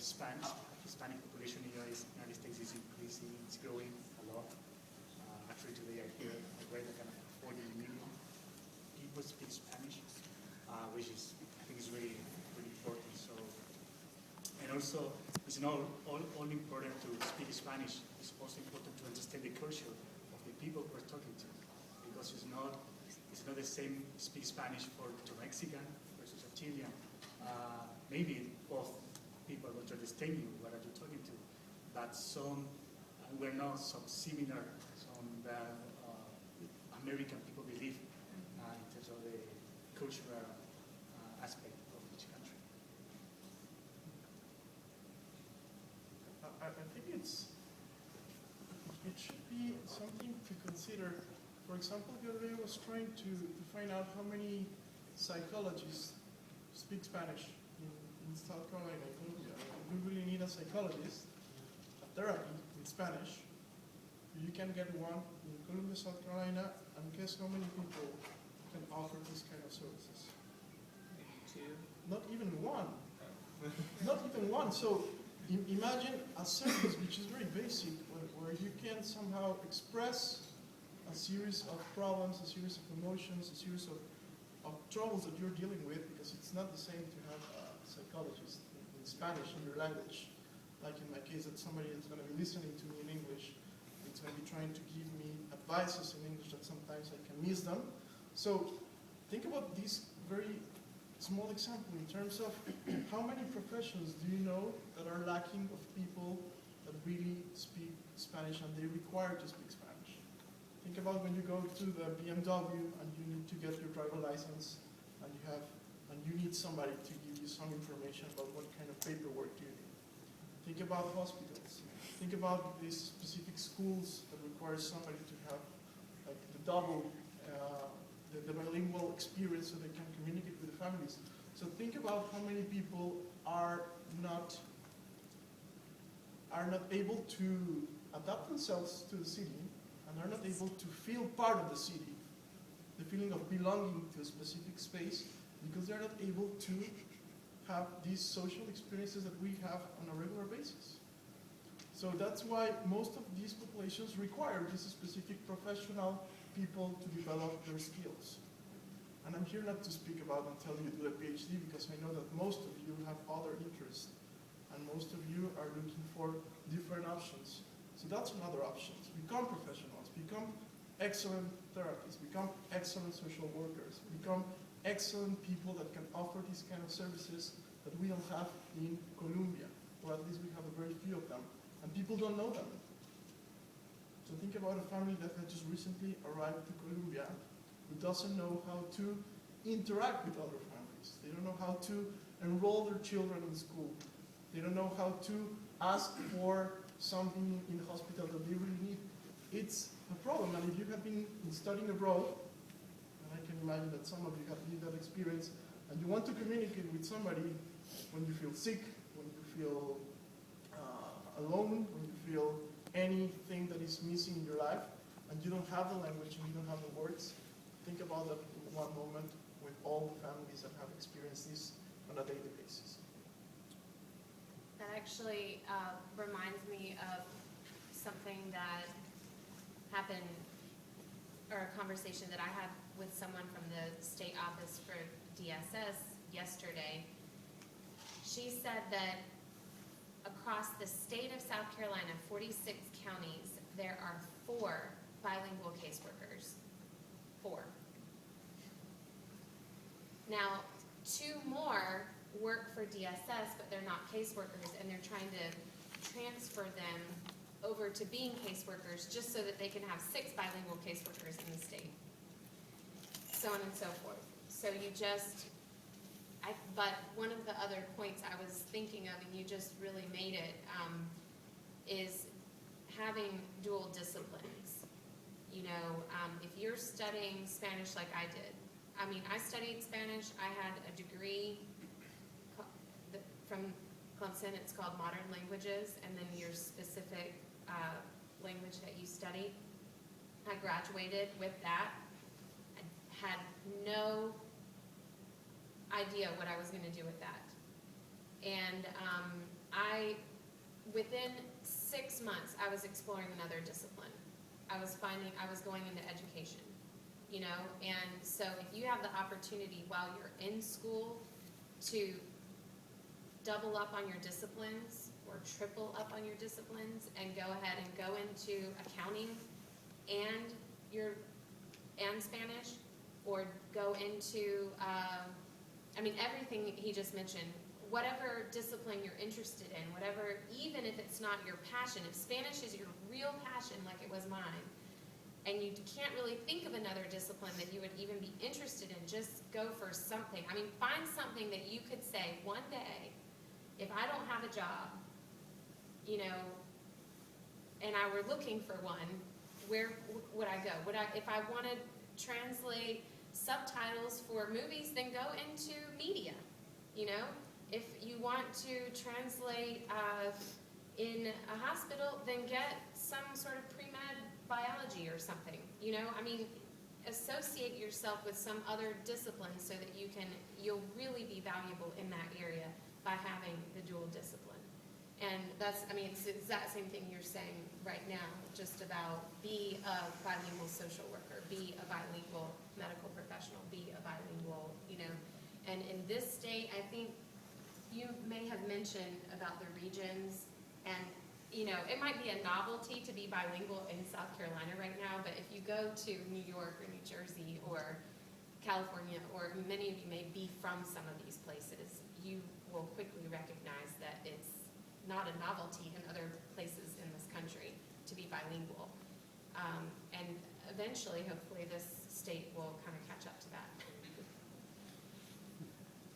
Hispanic population in the United States is increasing, it's growing a lot. Actually today I read that kind of 40 million people speak Spanish, which is, I think is really, really important. So, and also, it's not only important to speak Spanish, it's also important to understand the culture of the people we're talking to, because it's not the same speak Spanish to Mexican versus a Chilean. Maybe both people will understand you, what are you talking to, but we're not so similar, some that American people believe in terms of the cultural aspect of each country. I think it should be something to consider. For example, Gabriel was trying to find out how many psychologists speak Spanish in South Carolina, Columbia. We really need a psychologist, a therapy in Spanish. You can get one in Columbia, South Carolina, and guess how many people can offer this kind of services? Maybe 2. Not even one. Not even one. So imagine a service which is very basic, where you can somehow express a series of problems, a series of emotions, a series of troubles that you're dealing with, because it's not the same to have a psychologist in Spanish in your language, like in my case, that somebody is going to be listening to me in English, it's going to be trying to give me advices in English that sometimes I can miss them. So think about this very small example in terms of how many professions do you know that are lacking of people that really speak Spanish and they require to speak Spanish. Think about when you go to the BMW and you need to get your driver license and you need somebody to give you some information about what kind of paperwork you need. Think about hospitals. Think about these specific schools that require somebody to have like the bilingual experience so they can communicate with the families. So think about how many people are not able to adapt themselves to the city and are not able to feel part of the city, the feeling of belonging to a specific space, because they're not able to have these social experiences that we have on a regular basis. So that's why most of these populations require these specific professional people to develop their skills. And I'm here not to speak about and tell you to do a PhD, because I know that most of you have other interests, and most of you are looking for different options. So that's another option. Become professionals, become excellent therapists, become excellent social workers, become excellent people that can offer these kind of services that we don't have in Colombia, or at least we have a very few of them, and people don't know them. So think about a family that had just recently arrived to Colombia who doesn't know how to interact with other families. They don't know how to enroll their children in school. They don't know how to ask for something in the hospital that they really need. It's a problem, and if you have been studying abroad, and I can imagine that some of you have lived that experience, and you want to communicate with somebody when you feel sick, when you feel alone, when you feel anything that is missing in your life, and you don't have the language and you don't have the words, think about that one moment with all the families that have experienced this on a daily basis. That actually reminds me of something that happened, or a conversation that I had with someone from the state office for DSS yesterday. She said that across the state of South Carolina, 46 counties, there are 4 bilingual caseworkers. 4. Now, 2 more work for DSS, but they're not caseworkers, and they're trying to transfer them over to being caseworkers just so that they can have 6 bilingual caseworkers in the state. So on and so forth. So you just, but one of the other points I was thinking of, and you just really made it, is having dual disciplines. You know, if you're studying Spanish like I did, I mean, I studied Spanish. I had a degree from Clemson. It's called Modern Languages, and then your specific language that you studied. I graduated with that. I had no idea what I was going to do with that. And I within 6 months, I was exploring another discipline. I was going into education, you know, and so if you have the opportunity while you're in school to double up on your disciplines or triple up on your disciplines and go ahead and go into accounting and Spanish, or go into, everything he just mentioned, whatever discipline you're interested in, whatever, even if it's not your passion, if Spanish is your real passion like it was mine, and you can't really think of another discipline that you would even be interested in, just go for something. Find something that you could say one day, if I don't have a job, you know, and I were looking for one, where would I go? If I want to translate subtitles for movies, then go into media, you know? If you want to translate in a hospital, then get some sort of pre-med biology or something, you know? Associate yourself with some other discipline so that you'll really be valuable in that area by having the dual discipline. And it's the exact same thing you're saying right now, just about be a bilingual social worker, be a bilingual medical professional, be a bilingual, you know. And in this state, I think you may have mentioned about the regions, and, you know, it might be a novelty to be bilingual in South Carolina right now, but if you go to New York or New Jersey or California, or many of you may be from some of these places, you will quickly recognize that it's not a novelty in other places in this country to be bilingual. And eventually, hopefully, this state will kind of catch up to that.